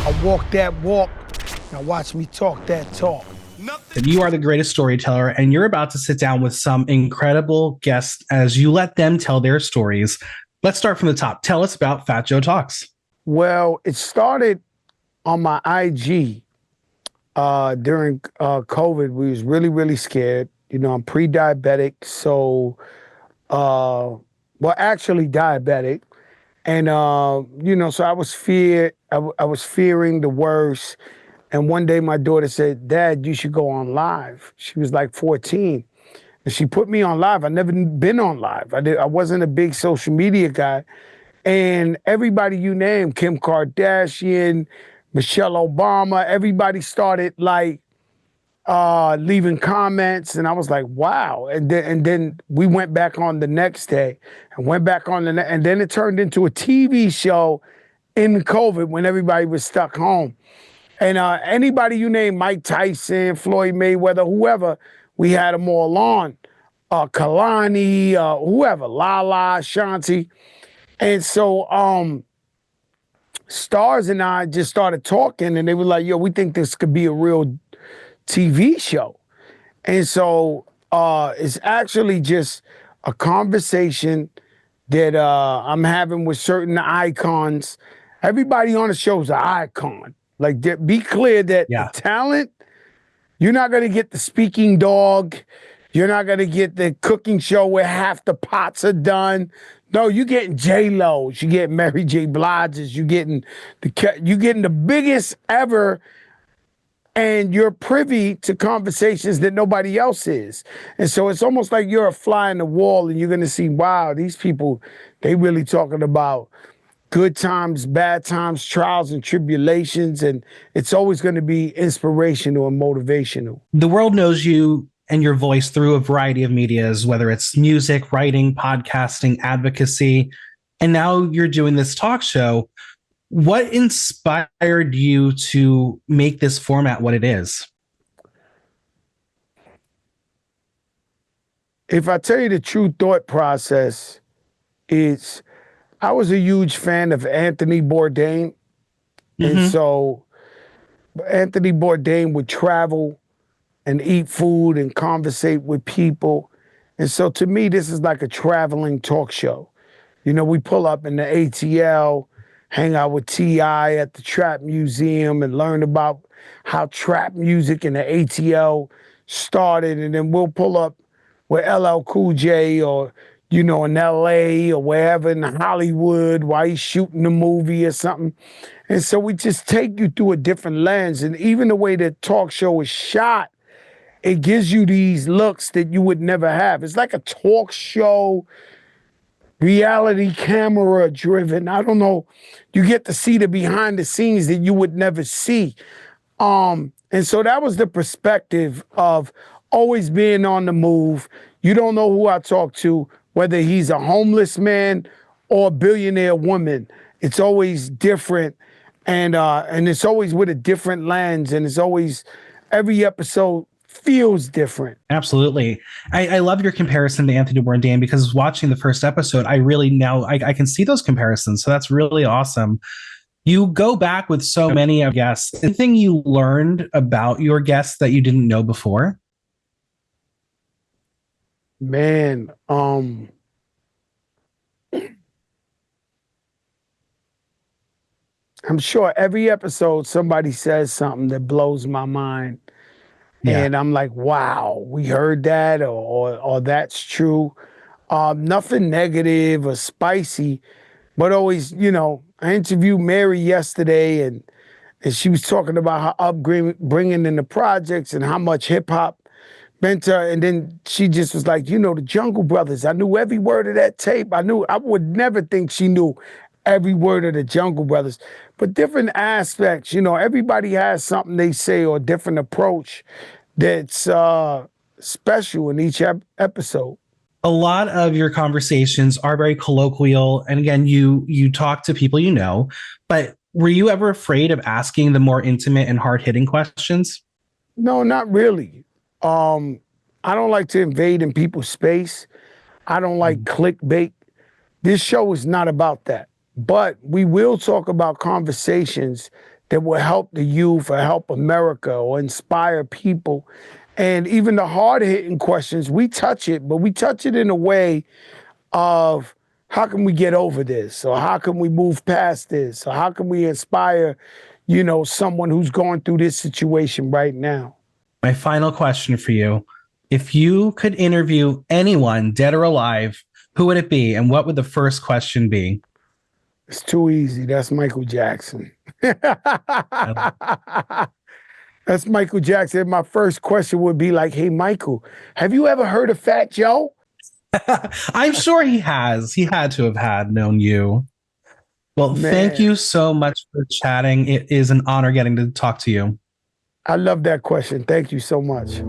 I walk that walk. Now watch me talk that talk. That you are the greatest storyteller, and you're about to sit down with some incredible guests as you let them tell their stories. Let's start from the top. Tell us about Fat Joe Talks. Well, it started on my IG during COVID. We was really, really scared. You know, I'm pre-diabetic, so, actually diabetic. And, so I was I was fearing the worst. And one day my daughter said, "Dad, you should go on live." She was like 14. And she put me on live. I never been on live. I wasn't a big social media guy. And everybody you name, Kim Kardashian, Michelle Obama, everybody started like leaving comments, and I was like, wow. And then we went back on the next day and went back on and then it turned into a TV show in COVID when everybody was stuck home. And anybody you name, Mike Tyson, Floyd Mayweather, whoever, we had them all on. Kalani, whoever, Lala, Ashanti. And so Starz and I just started talking, and they were like, yo, we think this could be a real TV show. And so it's actually just a conversation that I'm having with certain icons. Everybody on the show is an icon. Like, be clear that the talent, you're not going to get the speaking dog. You're not going to get the cooking show where half the pots are done. No, you're getting J-Lo's, you get Mary J. Blige's, you're getting the biggest ever, and you're privy to conversations that nobody else is. And so it's almost like you're a fly in the wall, and you're going to see, wow, these people, they really talking about good times, bad times, trials and tribulations, and it's always going to be inspirational and motivational. The world knows you and your voice through a variety of medias, whether it's music, writing, podcasting, advocacy, and now you're doing this talk show. What inspired you to make this format what it is? If I tell you the true thought process, it's I was a huge fan of Anthony Bourdain. And so Anthony Bourdain would travel and eat food and conversate with people. And so to me, this is like a traveling talk show. You know, we pull up in the ATL, hang out with T.I. at the Trap Museum and learn about how trap music in the ATL started. And then we'll pull up with LL Cool J or, you know, in LA or wherever in Hollywood while he's shooting a movie or something. And so we just take you through a different lens. And even the way the talk show is shot, it gives you these looks that you would never have. It's like a talk show, reality camera driven. I don't know. You get to see the behind the scenes that you would never see. And so that was the perspective of always being on the move. You don't know who I talk to, whether he's a homeless man or a billionaire woman. It's always different. And it's always with a different lens. And it's always, every episode feels different. Absolutely. I love your comparison to Anthony Bourdain, because watching the first episode, I really now I can see those comparisons. So that's really awesome. You go back with so many of guests. Anything you learned about your guests that you didn't know before? Man, I'm sure every episode somebody says something that blows my mind. Yeah. And I'm like, wow, we heard that, or that's true. Nothing negative or spicy, but always, you know, I interviewed Mary yesterday, and she was talking about her upbringing in the projects and how much hip hop meant to her. And then she just was like, you know, the Jungle Brothers, I knew every word of that tape. I would never think she knew every word of the Jungle Brothers, but different aspects, you know, everybody has something they say or a different approach that's special in each episode. A lot of your conversations are very colloquial. And again, you talk to people you know, but were you ever afraid of asking the more intimate and hard-hitting questions? No, not really. I don't like to invade in people's space. I don't like clickbait. This show is not about that. But we will talk about conversations that will help the youth or help America or inspire people. And even the hard hitting questions, we touch it, but we touch it in a way of how can we get over this? Or how can we move past this? Or how can we inspire, someone who's going through this situation right now? My final question for you. If you could interview anyone, dead or alive, who would it be? And what would the first question be? It's too easy. That's Michael Jackson. That's Michael Jackson. My first question would be like, hey, Michael, have you ever heard of Fat Joe? I'm sure he has. He had to have known you. Well, thank Man, you so much for chatting. It is an honor getting to talk to you. I love that question. Thank you so much.